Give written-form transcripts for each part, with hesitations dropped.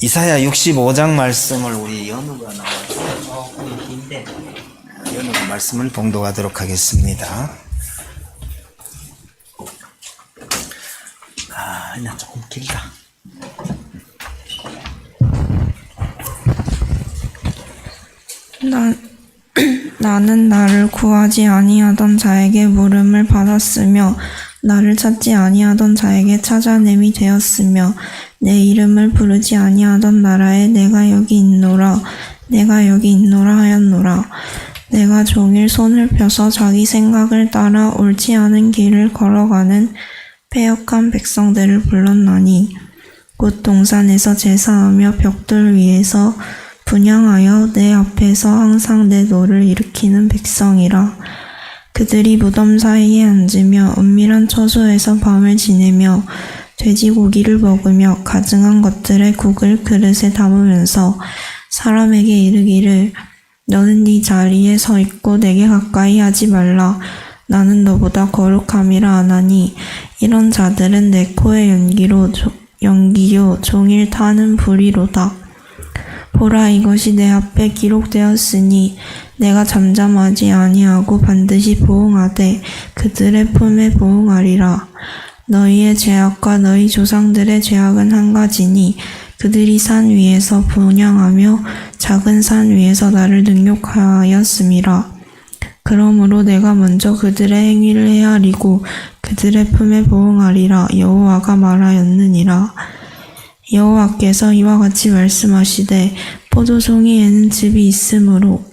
이사야 65장 말씀을 우리 연우가 나와서 조금 긴데 연우가 말씀을 봉독하도록 하겠습니다. 그냥 조금 길다. 나는 나를 구하지 아니하던 자에게 물음을 받았으며 나를 찾지 아니하던 자에게 찾아냄이 되었으며 내 이름을 부르지 아니하던 나라에 내가 여기 있노라 하였노라. 내가 종일 손을 펴서 자기 생각을 따라 옳지 않은 길을 걸어가는 패역한 백성들을 불렀나니 곧 동산에서 제사하며 벽돌 위에서 분향하여 내 앞에서 항상 내 노를 일으키는 백성이라. 그들이 무덤 사이에 앉으며 은밀한 처소에서 밤을 지내며 돼지고기를 먹으며 가증한 것들의 국을 그릇에 담으면서 사람에게 이르기를 너는 네 자리에 서 있고 내게 가까이 하지 말라. 나는 너보다 거룩함이라 하나니 이런 자들은 내 코의 연기요 종일 타는 불이로다. 보라, 이것이 내 앞에 기록되었으니 내가 잠잠하지 아니하고 반드시 보응하되 그들의 품에 보응하리라. 너희의 죄악과 너희 조상들의 죄악은 한 가지니 그들이 산 위에서 분향하며 작은 산 위에서 나를 능욕하였음이라. 그러므로 내가 먼저 그들의 행위를 헤아리고 그들의 품에 보응하리라. 여호와가 말하였느니라. 여호와께서 이와 같이 말씀하시되 포도송이에는 즙이 있으므로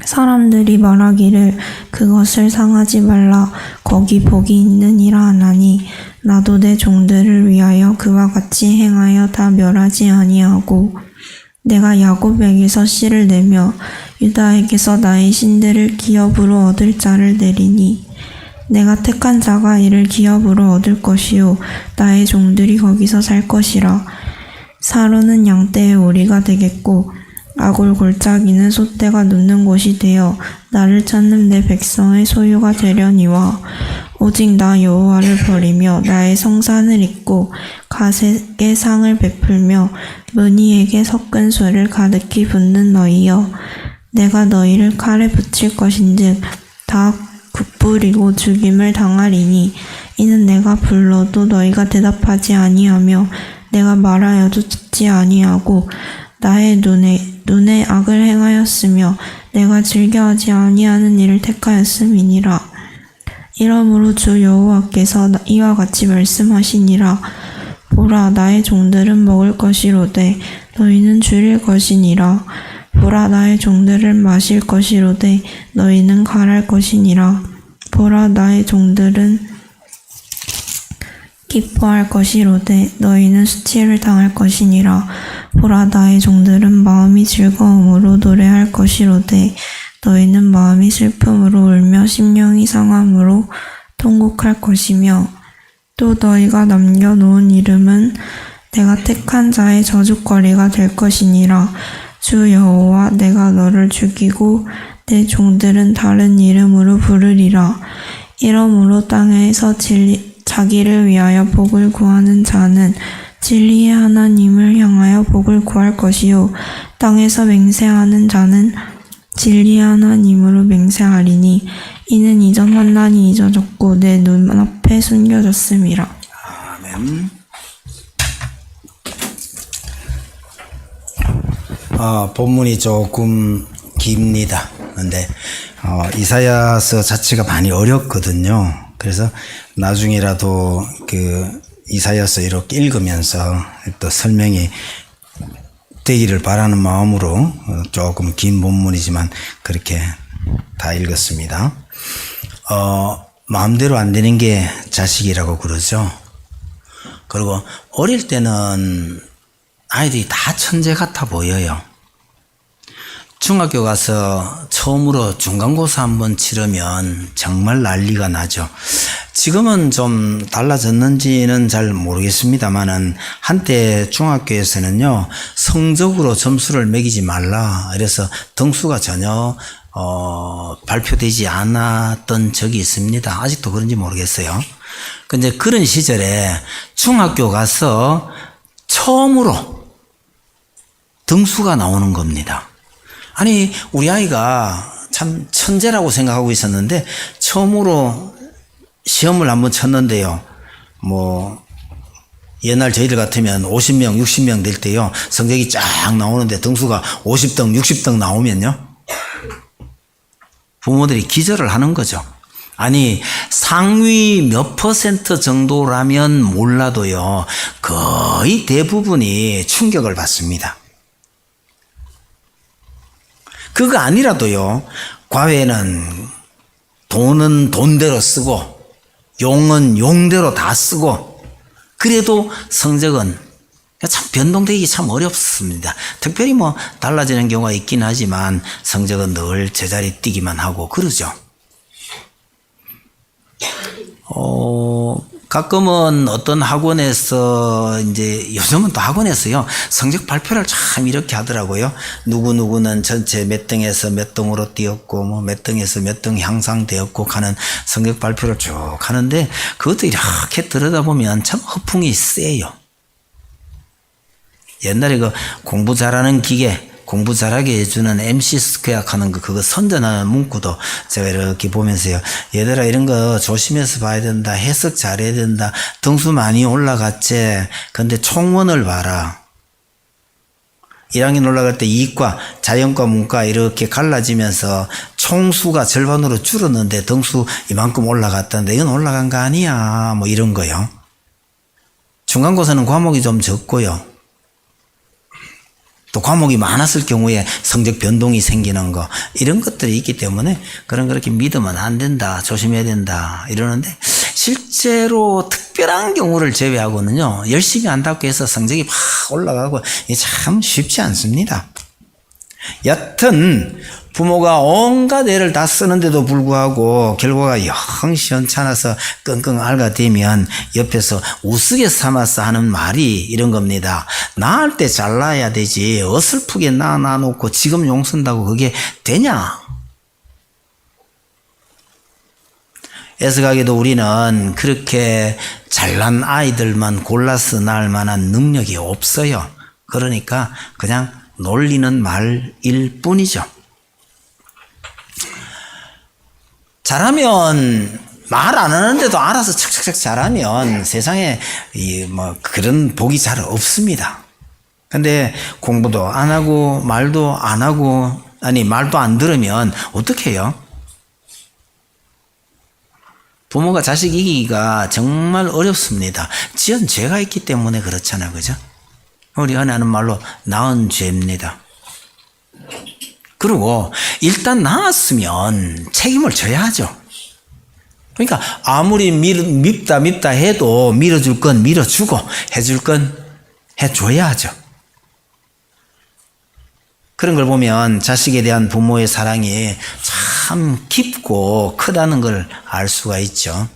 사람들이 말하기를 그것을 상하지 말라. 거기 복이 있느니라 하나니 나도 내 종들을 위하여 그와 같이 행하여 다 멸하지 아니하고 내가 야곱에게서 씨를 내며 유다에게서 나의 신들을 기업으로 얻을 자를 내리니 내가 택한 자가 이를 기업으로 얻을 것이요 나의 종들이 거기서 살 것이라. 사로는 양떼의 오리가 되겠고 아골 골짜기는 소떼가 눕는 곳이 되어 나를 찾는 내 백성의 소유가 되려니와 오직 나 여호와를 버리며 나의 성산을 잊고 가색의 상을 베풀며 무늬에게 섞은 술을 가득히 붓는 너희여, 내가 너희를 칼에 붙일 것인즉 다 굿부리고 죽임을 당하리니 이는 내가 불러도 너희가 대답하지 아니하며 내가 말하여도 듣지 아니하고 나의 눈에 악을 행하였으며 내가 즐겨하지 아니하는 일을 택하였음이니라. 이러므로 주 여호와께서 이와 같이 말씀하시니라. 보라, 나의 종들은 먹을 것이로되 너희는 줄일 것이니라. 보라, 나의 종들은 마실 것이로되 너희는 갈할 것이니라. 보라, 나의 종들은 기뻐할 것이로되 너희는 수치를 당할 것이니라. 보라, 나의 종들은 마음이 즐거움으로 노래할 것이로되 너희는 마음이 슬픔으로 울며 심령이 상함으로 통곡할 것이며 또 너희가 남겨놓은 이름은 내가 택한 자의 저주거리가 될 것이니라. 주 여호와, 내가 너를 죽이고 내 종들은 다른 이름으로 부르리라. 이러므로 땅에서 자기를 위하여 복을 구하는 자는 진리의 하나님을 향하여 복을 구할 것이요 땅에서 맹세하는 자는 진리의 하나님으로 맹세하리니 이는 이전 환난이 잊어졌고 내 눈앞에 숨겨졌음이라. 아멘. 본문이 조금 깁니다. 근데 이사야서 자체가 많이 어렵거든요. 그래서 나중에라도 이사야서 이렇게 읽으면서 또 설명이 되기를 바라는 마음으로 조금 긴 본문이지만 그렇게 다 읽었습니다. 마음대로 안 되는 게 자식이라고 그러죠. 그리고 어릴 때는 아이들이 다 천재 같아 보여요. 중학교 가서 처음으로 중간고사 한번 치르면 정말 난리가 나죠. 지금은 좀 달라졌는지는 잘 모르겠습니다만은 한때 중학교에서는요, 성적으로 점수를 매기지 말라. 그래서 등수가 전혀 발표되지 않았던 적이 있습니다. 아직도 그런지 모르겠어요. 근데 그런 시절에 중학교 가서 처음으로 등수가 나오는 겁니다. 아니, 우리 아이가 참 천재라고 생각하고 있었는데 처음으로 시험을 한번 쳤는데요. 뭐 옛날 저희들 같으면 50명, 60명 될 때요. 성적이 쫙 나오는데 등수가 50등, 60등 나오면요. 부모들이 기절을 하는 거죠. 아니, 상위 몇 퍼센트 정도라면 몰라도요. 거의 대부분이 충격을 받습니다. 그거 아니라도요. 과외는 돈은 돈대로 쓰고 용은 용대로 다 쓰고 그래도 성적은 참 변동되기 참 어렵습니다. 특별히 뭐 달라지는 경우가 있긴 하지만 성적은 늘 제자리 뛰기만 하고 그러죠. 가끔은 어떤 학원에서 이제 요즘은 또 학원에서요 성적 발표를 참 이렇게 하더라고요. 누구누구는 전체 몇 등에서 몇 등으로 뛰었고 뭐 몇 등에서 몇 등 향상되었고 하는 성적 발표를 쭉 하는데 그것도 이렇게 들여다보면 참 허풍이 세요. 옛날에 그 공부 잘하는 기계 공부 잘하게 해주는 MC 스퀘어 하는 거 그거 선전하는 문구도 제가 이렇게 보면서요. 얘들아 이런 거 조심해서 봐야 된다. 해석 잘해야 된다. 등수 많이 올라갔지. 근데 총원을 봐라. 1학년 올라갈 때 이과, 자연과, 문과 이렇게 갈라지면서 총수가 절반으로 줄었는데 등수 이만큼 올라갔다는데 이건 올라간 거 아니야. 뭐 이런 거요. 중간고사는 과목이 좀 적고요. 또 과목이 많았을 경우에 성적 변동이 생기는 거 이런 것들이 있기 때문에 그렇게 믿으면 안 된다 조심해야 된다 이러는데 실제로 특별한 경우를 제외하고는요 열심히 한다고 해서 성적이 막 올라가고 이게 참 쉽지 않습니다. 여튼 부모가 온갖 애를 다 쓰는데도 불구하고 결과가 영 시원찮아서 끙끙 앓아대면 옆에서 우스개 삼아서 하는 말이 이런 겁니다. 낳을 때 잘나야 되지 어설프게 낳아놓고 지금 용 쓴다고 그게 되냐? 애석하게도 우리는 그렇게 잘난 아이들만 골라서 낳을 만한 능력이 없어요. 그러니까 그냥 놀리는 말일 뿐이죠. 잘하면 말 안 하는데도 알아서 착착착 잘하면 세상에 뭐 그런 복이 잘 없습니다. 근데 공부도 안 하고 말도 안 하고 아니 말도 안 들으면 어떻게 해요? 부모가 자식 이기기가 정말 어렵습니다. 지은 죄가 있기 때문에 그렇잖아요. 그죠? 우리 은혜하는 말로 낳은 죄입니다. 그리고 일단 낳았으면 책임을 져야 하죠. 그러니까 아무리 밉다 해도 밀어줄 건 밀어주고 해줄 건 해줘야 하죠. 그런 걸 보면 자식에 대한 부모의 사랑이 참 깊고 크다는 걸 알 수가 있죠.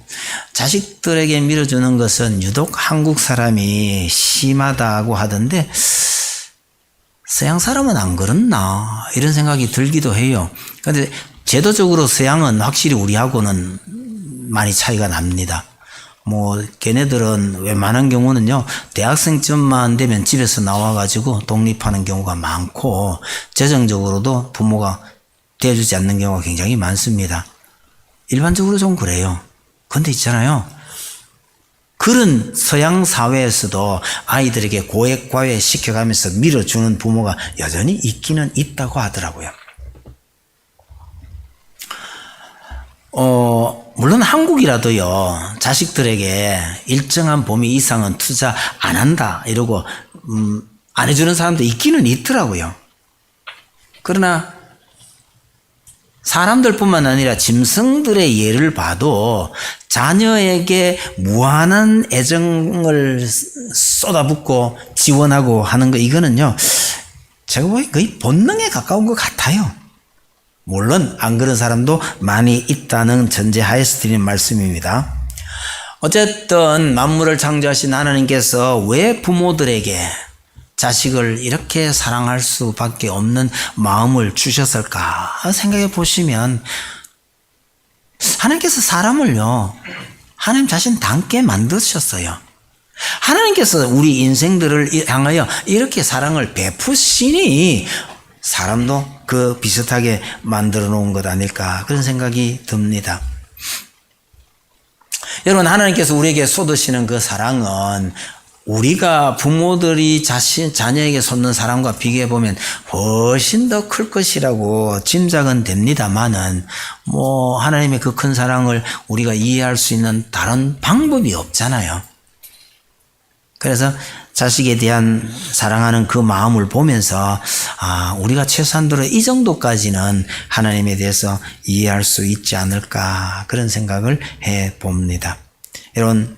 자식들에게 밀어주는 것은 유독 한국 사람이 심하다고 하던데 서양 사람은 안 그렇나 이런 생각이 들기도 해요. 그런데 제도적으로 서양은 확실히 우리하고는 많이 차이가 납니다. 뭐 걔네들은 웬만한 경우는요 대학생쯤만 되면 집에서 나와가지고 독립하는 경우가 많고 재정적으로도 부모가 대해주지 않는 경우가 굉장히 많습니다. 일반적으로 좀 그래요. 근데 있잖아요. 그런 서양 사회에서도 아이들에게 고액과외 시켜가면서 밀어주는 부모가 여전히 있기는 있다고 하더라고요. 물론 한국이라도요, 자식들에게 일정한 범위 이상은 투자 안 한다, 이러고, 안 해주는 사람도 있기는 있더라고요. 그러나, 사람들뿐만 아니라 짐승들의 예를 봐도 자녀에게 무한한 애정을 쏟아붓고 지원하고 하는 거, 이거는요, 제가 보기엔 거의 본능에 가까운 것 같아요. 물론 안 그런 사람도 많이 있다는 전제하에서 드리는 말씀입니다. 어쨌든 만물을 창조하신 하나님께서 왜 부모들에게 자식을 이렇게 사랑할 수밖에 없는 마음을 주셨을까 생각해 보시면 하나님께서 사람을요 하나님 자신 닮게 만드셨어요. 하나님께서 우리 인생들을 향하여 이렇게 사랑을 베푸시니 사람도 그 비슷하게 만들어 놓은 것 아닐까 그런 생각이 듭니다. 여러분, 하나님께서 우리에게 쏟으시는 그 사랑은 우리가 부모들이 자녀에게 쏟는 사랑과 비교해 보면 훨씬 더 클 것이라고 짐작은 됩니다만은 하나님의 그 큰 사랑을 우리가 이해할 수 있는 다른 방법이 없잖아요. 그래서 자식에 대한 사랑하는 그 마음을 보면서 우리가 최소한도로 이 정도까지는 하나님에 대해서 이해할 수 있지 않을까 그런 생각을 해봅니다. 여러분,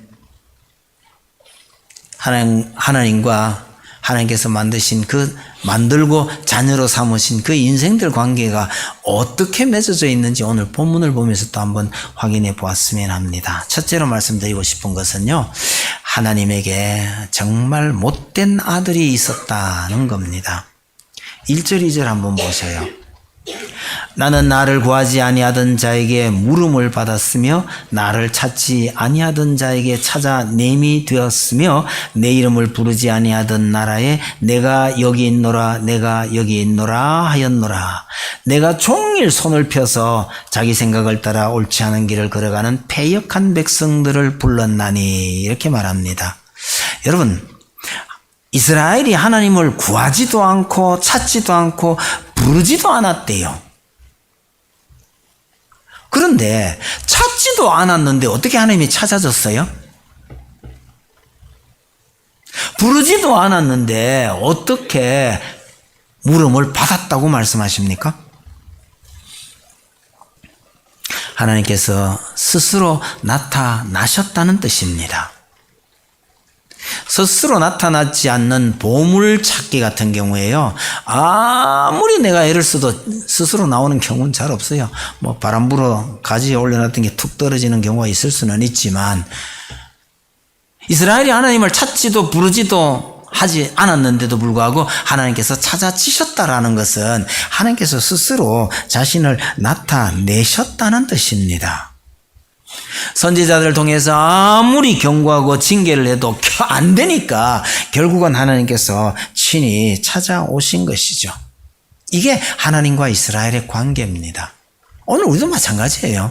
하나님과 하나님께서 만드신 만들고 자녀로 삼으신 그 인생들 관계가 어떻게 맺어져 있는지 오늘 본문을 보면서 또 한번 확인해 보았으면 합니다. 첫째로 말씀드리고 싶은 것은요, 하나님에게 정말 못된 아들이 있었다는 겁니다. 1절 2절 한번 보세요. 나는 나를 구하지 아니하던 자에게 물음을 받았으며 나를 찾지 아니하던 자에게 찾아 냄이 되었으며 내 이름을 부르지 아니하던 나라에 내가 여기 있노라 내가 여기 있노라 하였노라. 내가 종일 손을 펴서 자기 생각을 따라 옳지 않은 길을 걸어가는 패역한 백성들을 불렀나니 이렇게 말합니다. 여러분, 이스라엘이 하나님을 구하지도 않고 찾지도 않고 부르지도 않았대요. 그런데 찾지도 않았는데 어떻게 하나님이 찾아줬어요? 부르지도 않았는데 어떻게 물음을 받았다고 말씀하십니까? 하나님께서 스스로 나타나셨다는 뜻입니다. 스스로 나타나지 않는 보물찾기 같은 경우에요, 아무리 내가 애를 써도 스스로 나오는 경우는 잘 없어요. 바람 불어 가지에 올려놨던 게 툭 떨어지는 경우가 있을 수는 있지만, 이스라엘이 하나님을 찾지도 부르지도 하지 않았는데도 불구하고 하나님께서 찾아지셨다라는 것은 하나님께서 스스로 자신을 나타내셨다는 뜻입니다. 선지자들을 통해서 아무리 경고하고 징계를 해도 안 되니까 결국은 하나님께서 친히 찾아오신 것이죠. 이게 하나님과 이스라엘의 관계입니다. 오늘 우리도 마찬가지예요.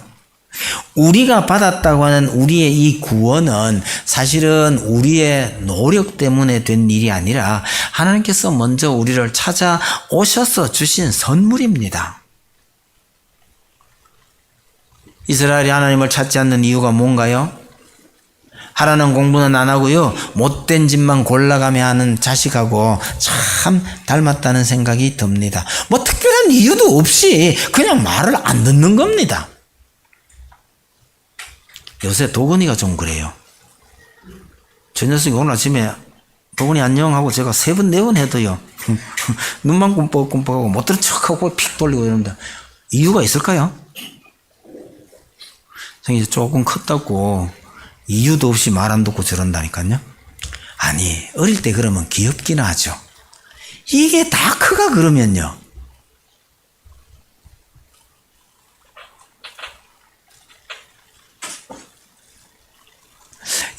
우리가 받았다고 하는 우리의 이 구원은 사실은 우리의 노력 때문에 된 일이 아니라 하나님께서 먼저 우리를 찾아오셔서 주신 선물입니다. 이스라엘이 하나님을 찾지 않는 이유가 뭔가요? 하라는 공부는 안 하고요, 못된 짓만 골라가며 하는 자식하고 참 닮았다는 생각이 듭니다. 특별한 이유도 없이 그냥 말을 안 듣는 겁니다. 요새 도건이가 좀 그래요. 저 녀석이 오늘 아침에 도건이 안녕하고 제가 3번 4번 해도요, 눈만 끔뻑끔뻑하고 못 들은 척하고 픽 돌리고 이럽니다. 이유가 있을까요? 이제 조금 컸다고 이유도 없이 말 안 듣고 저런다니까요. 아니, 어릴 때 그러면 귀엽긴 하죠. 이게 다 크가 그러면요,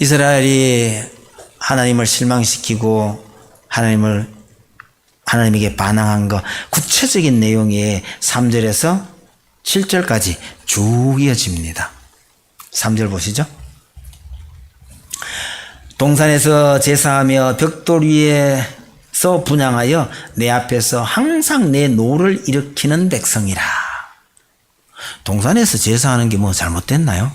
이스라엘이 하나님을 실망시키고 하나님에게 반항한 거 구체적인 내용이 3절에서 7절까지 쭉 이어집니다. 3절 보시죠. 동산에서 제사하며 벽돌 위에서 분향하여 내 앞에서 항상 내 노를 일으키는 백성이라. 동산에서 제사하는 게 뭐 잘못됐나요?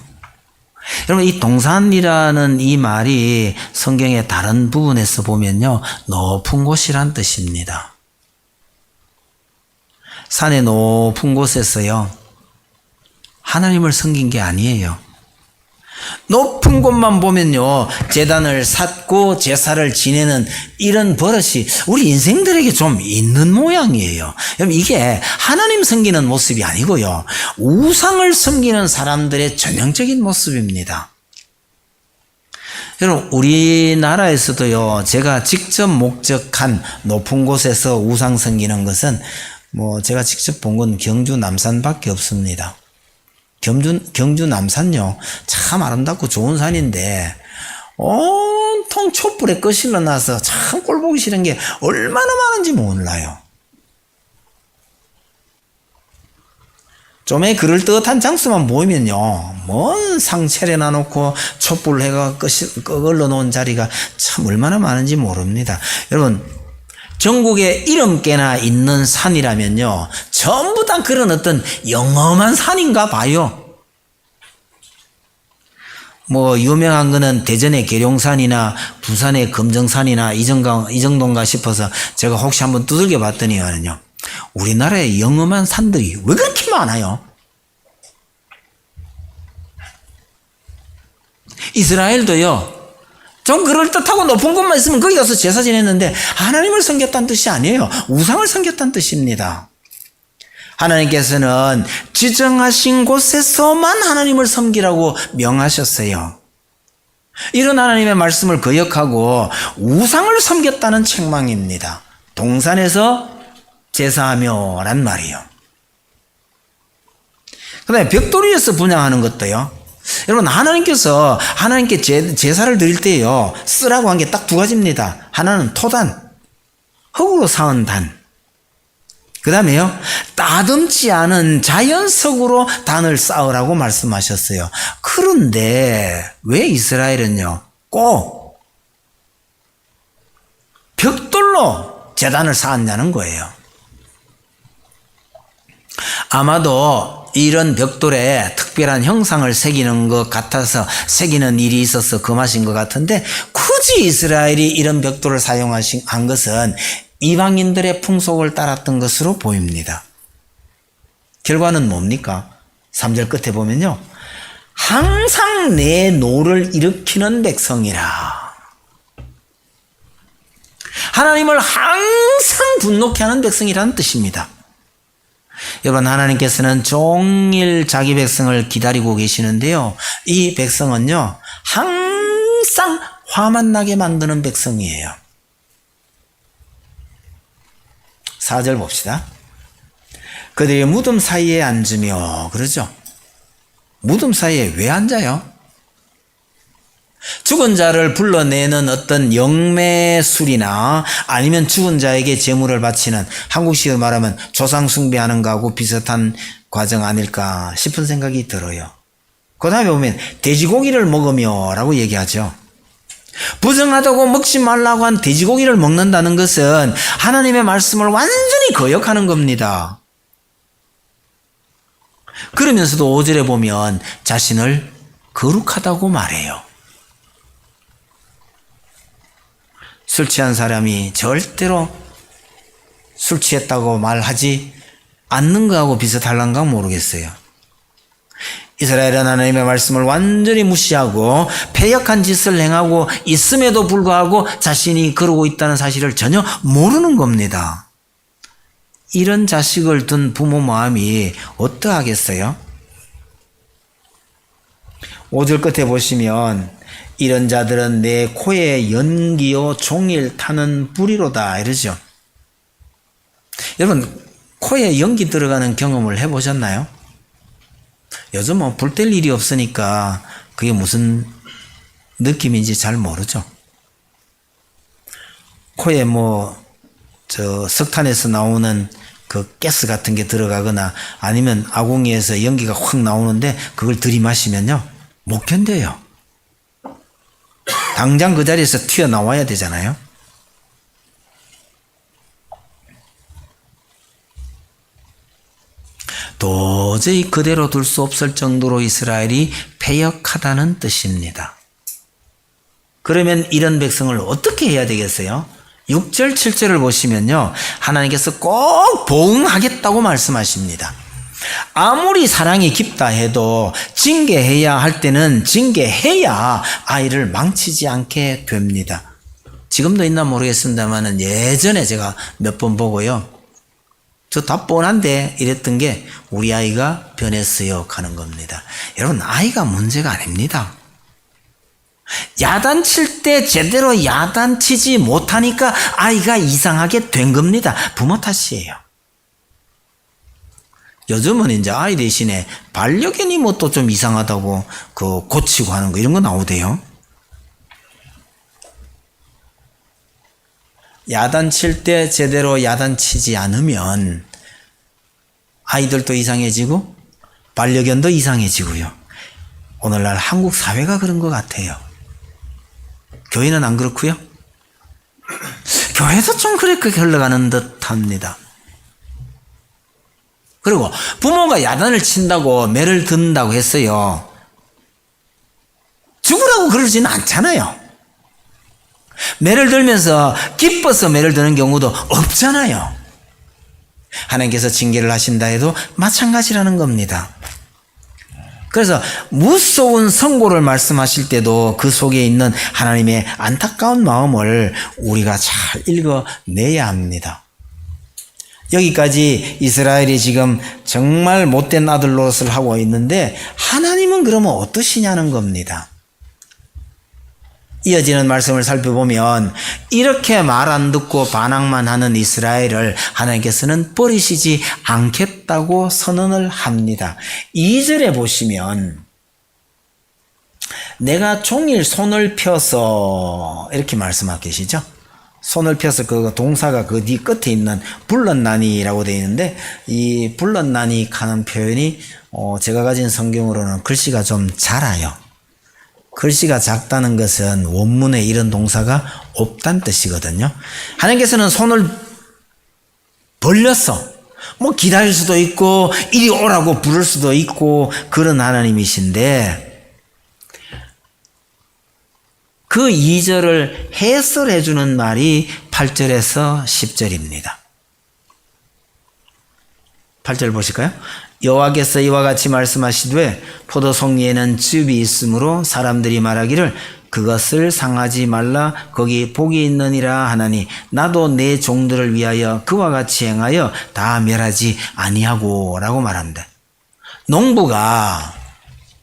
여러분, 이 동산이라는 이 말이 성경의 다른 부분에서 보면요, 높은 곳이란 뜻입니다. 산의 높은 곳에서요, 하나님을 섬긴 게 아니에요. 높은 곳만 보면요, 제단을 쌓고 제사를 지내는 이런 버릇이 우리 인생들에게 좀 있는 모양이에요. 여러분, 이게 하나님 섬기는 모습이 아니고요, 우상을 섬기는 사람들의 전형적인 모습입니다. 여러분, 우리나라에서도요, 제가 직접 목적한 높은 곳에서 우상 섬기는 것은 제가 직접 본 건 경주 남산밖에 없습니다. 경주 남산요, 참 아름답고 좋은 산인데 온통 엉망 촛불에 거실러 나서 참 꼴보기 싫은 게 얼마나 많은지 몰라요. 좀에 그럴듯한 장소만 모이면요, 뭔 상 차려놔 놓고 촛불 해가 꺼걸러 놓은 자리가 참 얼마나 많은지 모릅니다. 여러분, 전국에 이름께나 있는 산이라면요, 전부 다 그런 어떤 영험한 산인가 봐요. 뭐 유명한 거는 대전의 계룡산이나 부산의 금정산이나 이 정도인가 싶어서 제가 혹시 한번 두들겨 봤더니요, 우리나라의 영험한 산들이 왜 그렇게 많아요? 이스라엘도요, 좀 그럴듯하고 높은 곳만 있으면 거기 가서 제사 지냈는데 하나님을 섬겼다는 뜻이 아니에요. 우상을 섬겼다는 뜻입니다. 하나님께서는 지정하신 곳에서만 하나님을 섬기라고 명하셨어요. 이런 하나님의 말씀을 거역하고 우상을 섬겼다는 책망입니다. 동산에서 제사하며 란 말이요. 그 다음에 벽돌이에서 분향하는 것도요. 여러분, 하나님께서 하나님께 제사를 드릴 때요, 쓰라고 한 게 딱 두 가지입니다. 하나는 토단, 흙으로 쌓은 단. 그 다음에요, 따듬지 않은 자연석으로 단을 쌓으라고 말씀하셨어요. 그런데 왜 이스라엘은요, 꼭 벽돌로 제단을 쌓았냐는 거예요. 아마도 이런 벽돌에 특별한 형상을 새기는 것 같아서 새기는 일이 있어서 금하신 것 같은데, 굳이 이스라엘이 이런 벽돌을 사용한 것은 이방인들의 풍속을 따랐던 것으로 보입니다. 결과는 뭡니까? 3절 끝에 보면요, 항상 내 노를 일으키는 백성이라. 하나님을 항상 분노케 하는 백성이라는 뜻입니다. 여러분, 하나님께서는 종일 자기 백성을 기다리고 계시는데요, 이 백성은요, 항상 화만 나게 만드는 백성이에요. 4절 봅시다. 그들이 무덤 사이에 앉으며, 그러죠? 무덤 사이에 왜 앉아요? 죽은 자를 불러내는 어떤 영매술이나 아니면 죽은 자에게 제물을 바치는, 한국식으로 말하면 조상 숭배하는 거하고 비슷한 과정 아닐까 싶은 생각이 들어요. 그 다음에 보면 돼지고기를 먹으며 라고 얘기하죠. 부정하다고 먹지 말라고 한 돼지고기를 먹는다는 것은 하나님의 말씀을 완전히 거역하는 겁니다. 그러면서도 5절에 보면 자신을 거룩하다고 말해요. 술 취한 사람이 절대로 술 취했다고 말하지 않는 거하고 비슷할란가 모르겠어요. 이스라엘은 하나님의 말씀을 완전히 무시하고 패역한 짓을 행하고 있음에도 불구하고 자신이 그러고 있다는 사실을 전혀 모르는 겁니다. 이런 자식을 둔 부모 마음이 어떠하겠어요? 5절 끝에 보시면 이런 자들은 내 코에 연기요 종일 타는 불이로다 이러죠. 여러분, 코에 연기 들어가는 경험을 해보셨나요? 요즘 뭐 불 뗄 일이 없으니까 그게 무슨 느낌인지 잘 모르죠. 코에 석탄에서 나오는 그 가스 같은 게 들어가거나 아니면 아궁이에서 연기가 확 나오는데 그걸 들이마시면요, 못 견뎌요. 당장 그 자리에서 튀어나와야 되잖아요. 도저히 그대로 둘 수 없을 정도로 이스라엘이 패역하다는 뜻입니다. 그러면 이런 백성을 어떻게 해야 되겠어요? 6절, 7절을 보시면요, 하나님께서 꼭 보응하겠다고 말씀하십니다. 아무리 사랑이 깊다 해도 징계해야 할 때는 징계해야 아이를 망치지 않게 됩니다. 지금도 있나 모르겠습니다만 예전에 제가 몇 번 보고요, 저 다 뻔한데 이랬던 게 우리 아이가 변했어요 하는 겁니다. 여러분, 아이가 문제가 아닙니다. 야단칠 때 제대로 야단치지 못하니까 아이가 이상하게 된 겁니다. 부모 탓이에요. 요즘은 이제 아이 대신에 반려견이 뭐 또 좀 이상하다고 고치고 하는 거 이런 거 나오대요. 야단칠 때 제대로 야단치지 않으면 아이들도 이상해지고 반려견도 이상해지고요. 오늘날 한국 사회가 그런 것 같아요. 교회는 안 그렇고요. 교회도 좀 그렇게 흘러가는 듯 합니다. 그리고 부모가 야단을 친다고 매를 든다고 했어요. 죽으라고 그러지는 않잖아요. 매를 들면서 기뻐서 매를 드는 경우도 없잖아요. 하나님께서 징계를 하신다 해도 마찬가지라는 겁니다. 그래서 무서운 선고를 말씀하실 때도 그 속에 있는 하나님의 안타까운 마음을 우리가 잘 읽어내야 합니다. 여기까지 이스라엘이 지금 정말 못된 아들 노릇을 하고 있는데 하나님은 그러면 어떠시냐는 겁니다. 이어지는 말씀을 살펴보면 이렇게 말 안 듣고 반항만 하는 이스라엘을 하나님께서는 버리시지 않겠다고 선언을 합니다. 2절에 보시면 내가 종일 손을 펴서 이렇게 말씀하고 계시죠. 손을 펴서 그 동사가 그 뒤 끝에 있는 불렀나니라고 되어 있는데 이 불렀나니 하는 표현이 제가 가진 성경으로는 글씨가 좀 작아요. 글씨가 작다는 것은 원문에 이런 동사가 없다는 뜻이거든요. 하나님께서는 손을 벌렸어. 기다릴 수도 있고 이리 오라고 부를 수도 있고 그런 하나님이신데 그 2절을 해설해 주는 말이 8절에서 10절입니다. 8절 보실까요? 여호와께서 이와 같이 말씀하시되 포도송이에는 즙이 있으므로 사람들이 말하기를 그것을 상하지 말라 거기 복이 있느니라 하나니 나도 내 종들을 위하여 그와 같이 행하여 다 멸하지 아니하고 라고 말합니다. 농부가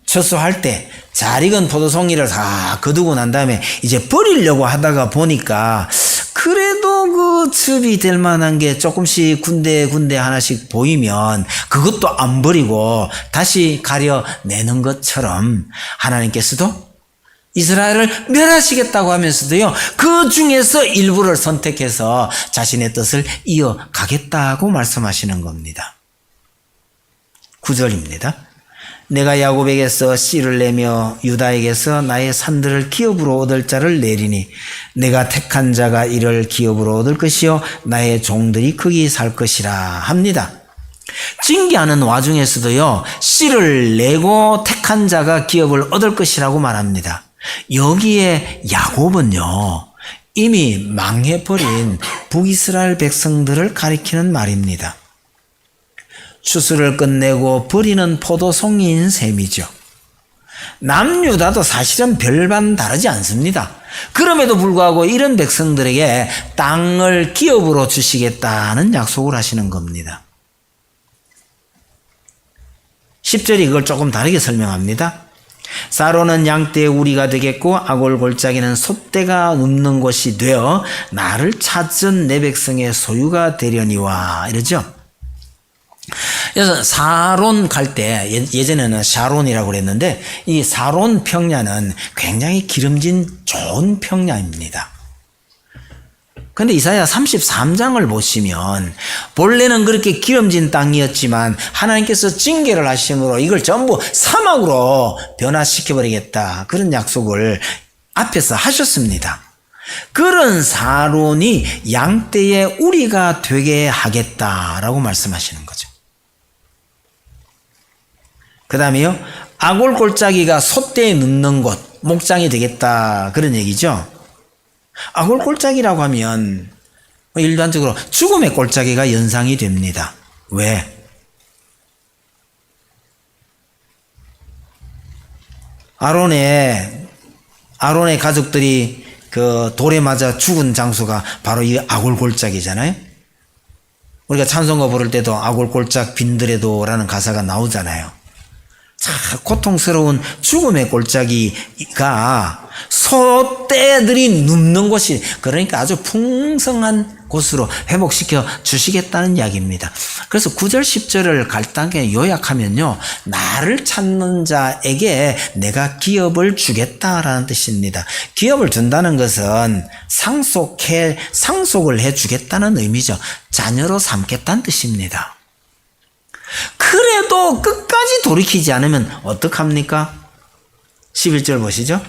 추수할 때 잘 익은 포도송이를 다 거두고 난 다음에 이제 버리려고 하다가 보니까 그래도 그 즙이 될 만한 게 조금씩 군데 하나씩 보이면 그것도 안 버리고 다시 가려내는 것처럼 하나님께서도 이스라엘을 멸하시겠다고 하면서도요, 그 중에서 일부를 선택해서 자신의 뜻을 이어가겠다고 말씀하시는 겁니다. 9절입니다. 내가 야곱에게서 씨를 내며 유다에게서 나의 산들을 기업으로 얻을 자를 내리니 내가 택한 자가 이를 기업으로 얻을 것이요 나의 종들이 거기 살 것이라 합니다. 징계하는 와중에서도요, 씨를 내고 택한 자가 기업을 얻을 것이라고 말합니다. 여기에 야곱은요, 이미 망해버린 북이스라엘 백성들을 가리키는 말입니다. 추수를 끝내고 버리는 포도송이인 셈이죠. 남유다도 사실은 별반 다르지 않습니다. 그럼에도 불구하고 이런 백성들에게 땅을 기업으로 주시겠다는 약속을 하시는 겁니다. 10절이 그걸 조금 다르게 설명합니다. 사로는 양떼의 우리가 되겠고 아골 골짜기는 솥대가 눕는 곳이 되어 나를 찾은 내 백성의 소유가 되려니와 이러죠. 그래서 사론 갈 때 예전에는 샤론이라고 그랬는데 이 사론 평야는 굉장히 기름진 좋은 평야입니다. 그런데 이사야 33장을 보시면 본래는 그렇게 기름진 땅이었지만 하나님께서 징계를 하심으로 이걸 전부 사막으로 변화시켜버리겠다 그런 약속을 앞에서 하셨습니다. 그런 사론이 양떼의 우리가 되게 하겠다라고 말씀하시는 거죠. 그 다음에요, 아골 골짜기가 솥대에 눕는 곳, 목장이 되겠다 그런 얘기죠. 아골 골짜기라고 하면 일반적으로 죽음의 골짜기가 연상이 됩니다. 왜? 아론의 가족들이 그 돌에 맞아 죽은 장소가 바로 이 아골 골짜기잖아요. 우리가 찬송가 부를 때도 아골 골짝 빈들에도라는 가사가 나오잖아요. 고통스러운 죽음의 골짜기가 소떼들이 눕는 곳이, 그러니까 아주 풍성한 곳으로 회복시켜 주시겠다는 이야기입니다. 그래서 9절 10절을 간단하게 요약하면요, 나를 찾는 자에게 내가 기업을 주겠다라는 뜻입니다. 기업을 준다는 것은 상속을 해 주겠다는 의미죠. 자녀로 삼겠다는 뜻입니다. 그래도 끝까지 돌이키지 않으면 어떡합니까? 11절 보시죠.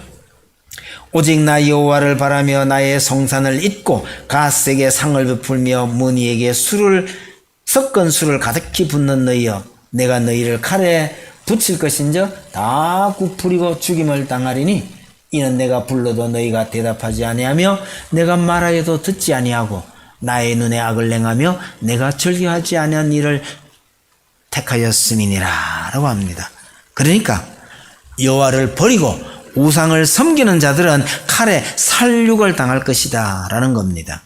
오직 나 여호와를 바라며 나의 성산을 잊고 갓색에 상을 베풀며 무니에게 섞은 술을 가득히 붓는 너희여, 내가 너희를 칼에 붙일 것인즉 다 굽으리고 죽임을 당하리니 이는 내가 불러도 너희가 대답하지 아니하며 내가 말하여도 듣지 아니하고 나의 눈에 악을 행하며 내가 즐겨하지 아니한 일을 택하였음이니라 라고 합니다. 그러니까 여호와를 버리고 우상을 섬기는 자들은 칼에 살육을 당할 것이다 라는 겁니다.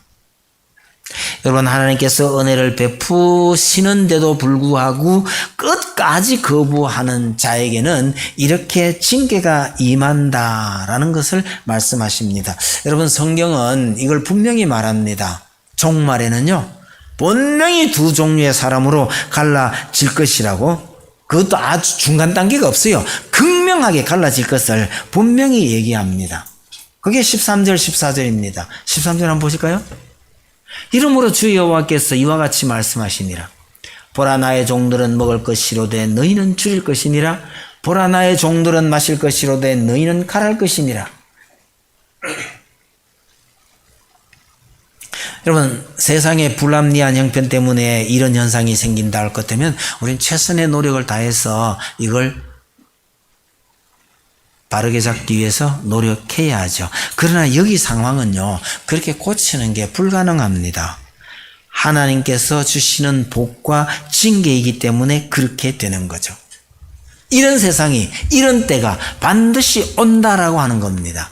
여러분, 하나님께서 은혜를 베푸시는데도 불구하고 끝까지 거부하는 자에게는 이렇게 징계가 임한다라는 것을 말씀하십니다. 여러분, 성경은 이걸 분명히 말합니다. 종말에는요, 분명히 두 종류의 사람으로 갈라질 것이라고, 그것도 아주 중간 단계가 없어요. 극명하게 갈라질 것을 분명히 얘기합니다. 그게 13절 14절입니다. 13절 한번 보실까요? 이러므로 주 여호와께서 이와 같이 말씀하시니라. 보라, 나의 종들은 먹을 것이로되 너희는 줄일 것이니라. 보라, 나의 종들은 마실 것이로되 너희는 칼할 것이니라. 여러분, 세상의 불합리한 형편 때문에 이런 현상이 생긴다 할 것 같으면 우리는 최선의 노력을 다해서 이걸 바르게 잡기 위해서 노력해야 하죠. 그러나 여기 상황은요, 그렇게 고치는 게 불가능합니다. 하나님께서 주시는 복과 징계이기 때문에 그렇게 되는 거죠. 이런 세상이, 이런 때가 반드시 온다라고 하는 겁니다.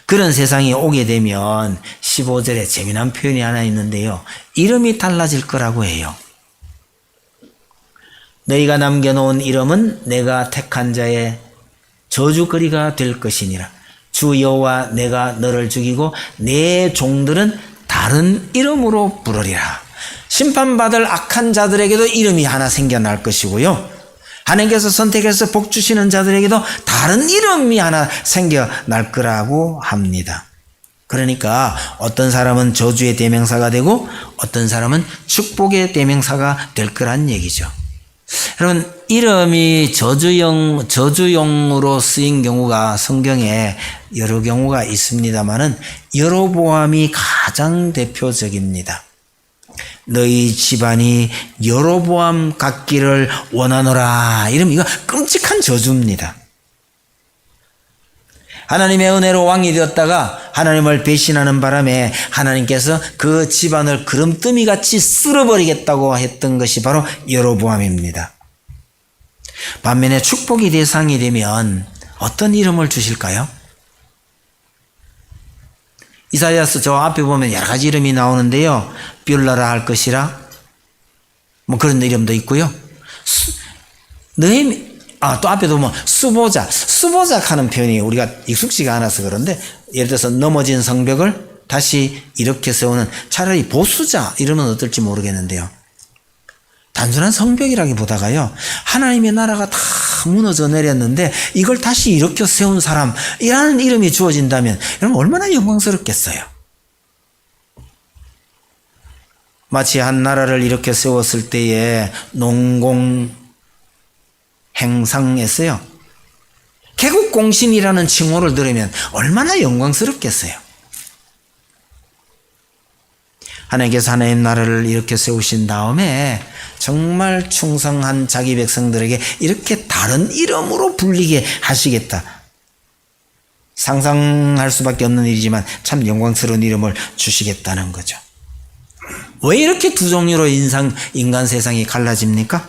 그런 세상이 오게 되면 15절에 재미난 표현이 하나 있는데요, 이름이 달라질 거라고 해요. 너희가 남겨놓은 이름은 내가 택한 자의 저주거리가 될 것이니라. 주 여호와 내가 너를 죽이고 내 종들은 다른 이름으로 부르리라. 심판받을 악한 자들에게도 이름이 하나 생겨날 것이고요, 하나님께서 선택해서 복 주시는 자들에게도 다른 이름이 하나 생겨날 거라고 합니다. 그러니까 어떤 사람은 저주의 대명사가 되고 어떤 사람은 축복의 대명사가 될 거란 얘기죠. 여러분, 이름이 저주용으로 쓰인 경우가 성경에 여러 경우가 있습니다만은 여로보암이 가장 대표적입니다. 너희 집안이 여로보암 같기를 원하노라. 이름, 이거 끔찍한 저주입니다. 하나님의 은혜로 왕이 되었다가 하나님을 배신하는 바람에 하나님께서 그 집안을 그름더미같이 쓸어버리겠다고 했던 것이 바로 여로보암입니다. 반면에 축복이 대상이 되면 어떤 이름을 주실까요? 이사야서 저 앞에 보면 여러 가지 이름이 나오는데요, 뷸라라 할 것이라, 뭐 그런 이름도 있고요. 또 앞에도 뭐 수보작 하는 표현이 우리가 익숙지가 않아서 그런데, 예를 들어서 넘어진 성벽을 다시 일으켜 세우는, 차라리 보수자 이러면 어떨지 모르겠는데요, 단순한 성벽이라기보다가요, 하나님의 나라가 다 무너져 내렸는데 이걸 다시 일으켜 세운 사람이라는 이름이 주어진다면 여러분 얼마나 영광스럽겠어요. 마치 한 나라를 일으켜 세웠을 때에 농공 행상했어요. 개국공신이라는 칭호를 들으면 얼마나 영광스럽겠어요. 하나님께서 하나님 나라를 이렇게 세우신 다음에 정말 충성한 자기 백성들에게 이렇게 다른 이름으로 불리게 하시겠다. 상상할 수밖에 없는 일이지만 참 영광스러운 이름을 주시겠다는 거죠. 왜 이렇게 두 종류로 인간 세상이 갈라집니까?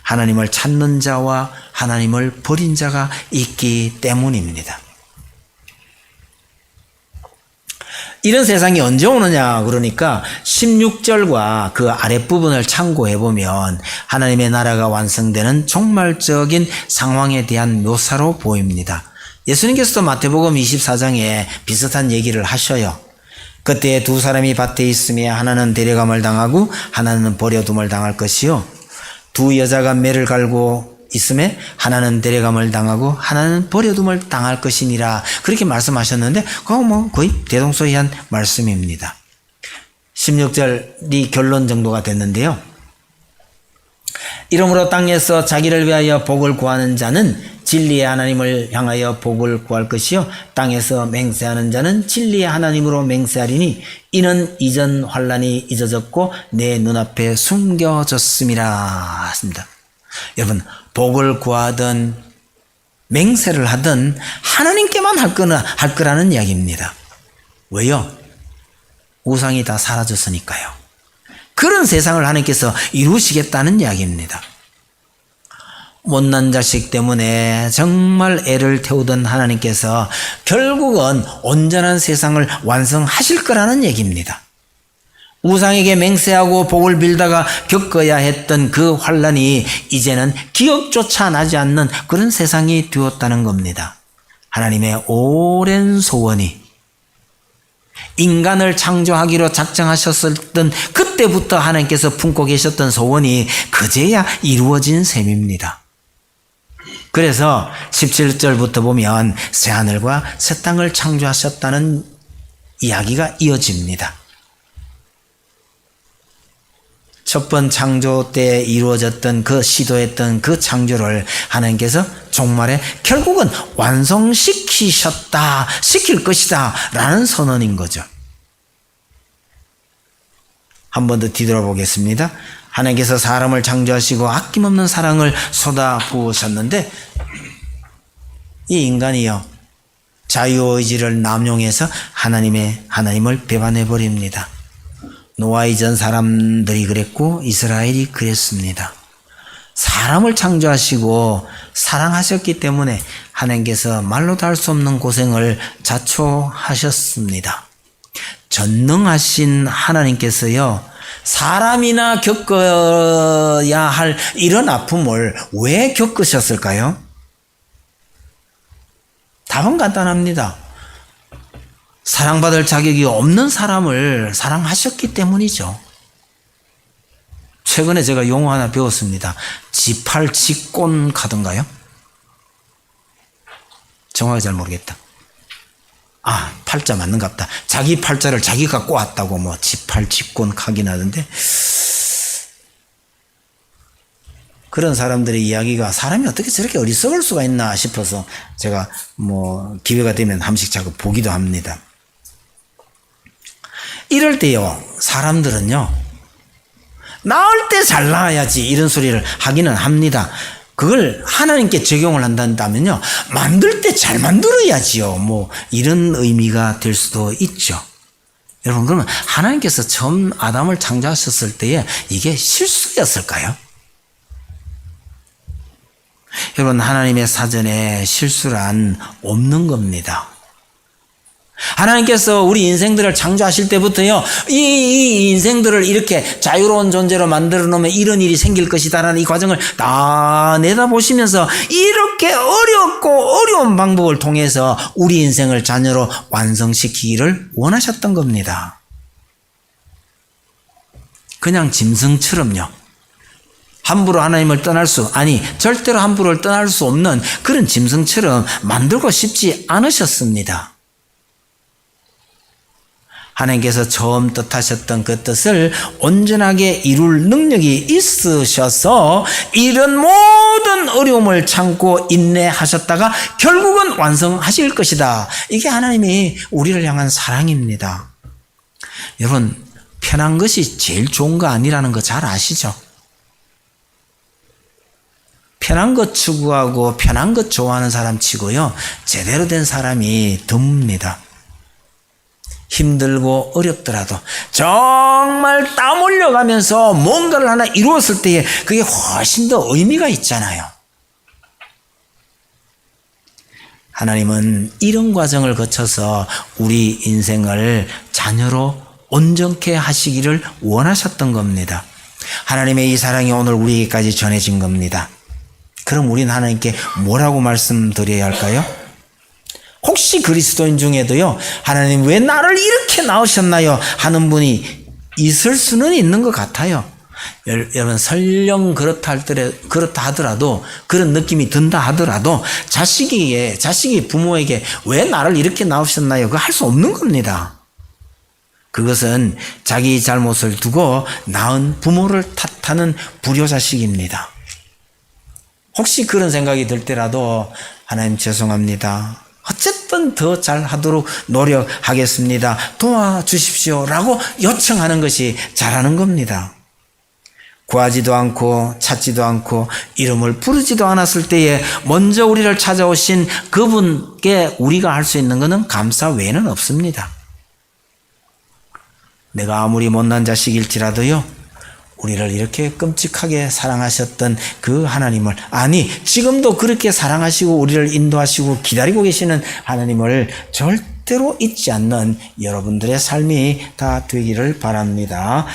하나님을 찾는 자와 하나님을 버린 자가 있기 때문입니다. 이런 세상이 언제 오느냐 그러니까 16절과 그 아랫부분을 참고해 보면 하나님의 나라가 완성되는 종말적인 상황에 대한 묘사로 보입니다. 예수님께서도 마태복음 24장에 비슷한 얘기를 하셔요. 그때 두 사람이 밭에 있으며 하나는 데려감을 당하고 하나는 버려둠을 당할 것이요, 두 여자가 매를 갈고 있음에 하나는 데려감을 당하고 하나는 버려둠을 당할 것이니라, 그렇게 말씀하셨는데 그거 뭐 거의 대동소이한 말씀입니다. 16절이 결론 정도가 됐는데요. 이러므로 땅에서 자기를 위하여 복을 구하는 자는 진리의 하나님을 향하여 복을 구할 것이요, 땅에서 맹세하는 자는 진리의 하나님으로 맹세하리니 이는 이전 환난이 잊어졌고 내 눈앞에 숨겨졌음이라 했습니다. 여러분, 복을 구하든 맹세를 하든 하나님께만 할 거라는 이야기입니다. 왜요? 우상이 다 사라졌으니까요. 그런 세상을 하나님께서 이루시겠다는 이야기입니다. 못난 자식 때문에 정말 애를 태우던 하나님께서 결국은 온전한 세상을 완성하실 거라는 얘기입니다. 우상에게 맹세하고 복을 빌다가 겪어야 했던 그 환난이 이제는 기억조차 나지 않는 그런 세상이 되었다는 겁니다. 하나님의 오랜 소원이 인간을 창조하기로 작정하셨던 그때부터 하나님께서 품고 계셨던 소원이 그제야 이루어진 셈입니다. 그래서 17절부터 보면 새하늘과 새 땅을 창조하셨다는 이야기가 이어집니다. 첫 번 창조 때 이루어졌던 그 시도했던 그 창조를 하나님께서 종말에 결국은 시킬 것이다 라는 선언인 거죠. 한 번 더 뒤돌아보겠습니다. 하나님께서 사람을 창조하시고 아낌없는 사랑을 쏟아부으셨는데 이 인간이요, 자유의지를 남용해서 하나님을 배반해버립니다. 노아 이전 사람들이 그랬고 이스라엘이 그랬습니다. 사람을 창조하시고 사랑하셨기 때문에 하나님께서 말로도 할 수 없는 고생을 자초하셨습니다. 전능하신 하나님께서요, 사람이나 겪어야 할 이런 아픔을 왜 겪으셨을까요? 답은 간단합니다. 사랑받을 자격이 없는 사람을 사랑하셨기 때문이죠. 최근에 제가 용어 하나 배웠습니다. 지팔직곤 카드인가요? 정확히 잘 모르겠다. 팔자 맞는갑다. 자기 팔자를 자기가 꼬았다고 지팔직곤 카긴 하던데, 그런 사람들의 이야기가 사람이 어떻게 저렇게 어리석을 수가 있나 싶어서 제가 기회가 되면 한 번씩 자꾸 보기도 합니다. 이럴 때요, 사람들은요, 나을 때 잘 나아야지 이런 소리를 하기는 합니다. 그걸 하나님께 적용을 한다면요, 만들 때 잘 만들어야지요. 이런 의미가 될 수도 있죠. 여러분, 그러면 하나님께서 처음 아담을 창조하셨을 때에 이게 실수였을까요? 여러분, 하나님의 사전에 실수란 없는 겁니다. 하나님께서 우리 인생들을 창조하실 때부터요, 이 인생들을 이렇게 자유로운 존재로 만들어 놓으면 이런 일이 생길 것이다라는 이 과정을 다 내다보시면서 이렇게 어려운 방법을 통해서 우리 인생을 자녀로 완성시키기를 원하셨던 겁니다. 그냥 짐승처럼요, 함부로 하나님을 절대로 함부로 떠날 수 없는 그런 짐승처럼 만들고 싶지 않으셨습니다. 하나님께서 처음 뜻하셨던 그 뜻을 온전하게 이룰 능력이 있으셔서 이런 모든 어려움을 참고 인내하셨다가 결국은 완성하실 것이다. 이게 하나님이 우리를 향한 사랑입니다. 여러분, 편한 것이 제일 좋은 거 아니라는 거 잘 아시죠? 편한 것 추구하고 편한 것 좋아하는 사람 치고요, 제대로 된 사람이 드뭅니다. 힘들고 어렵더라도 정말 땀 흘려가면서 뭔가를 하나 이루었을 때에 그게 훨씬 더 의미가 있잖아요. 하나님은 이런 과정을 거쳐서 우리 인생을 자녀로 온전케 하시기를 원하셨던 겁니다. 하나님의 이 사랑이 오늘 우리에게까지 전해진 겁니다. 그럼 우리는 하나님께 뭐라고 말씀드려야 할까요? 혹시 그리스도인 중에도요, 하나님 왜 나를 이렇게 낳으셨나요? 하는 분이 있을 수는 있는 것 같아요. 여러분, 설령 그렇다 하더라도, 그런 느낌이 든다 하더라도, 자식이 부모에게 왜 나를 이렇게 낳으셨나요? 그거 할 수 없는 겁니다. 그것은 자기 잘못을 두고 낳은 부모를 탓하는 불효자식입니다. 혹시 그런 생각이 들 때라도 하나님 죄송합니다. 어쨌든 더 잘하도록 노력하겠습니다. 도와주십시오. 라고 요청하는 것이 잘하는 겁니다. 구하지도 않고 찾지도 않고 이름을 부르지도 않았을 때에 먼저 우리를 찾아오신 그분께 우리가 할 수 있는 것은 감사 외에는 없습니다. 내가 아무리 못난 자식일지라도요, 우리를 이렇게 끔찍하게 사랑하셨던 그 하나님을, 아니 지금도 그렇게 사랑하시고 우리를 인도하시고 기다리고 계시는 하나님을 절대로 잊지 않는 여러분들의 삶이 다 되기를 바랍니다.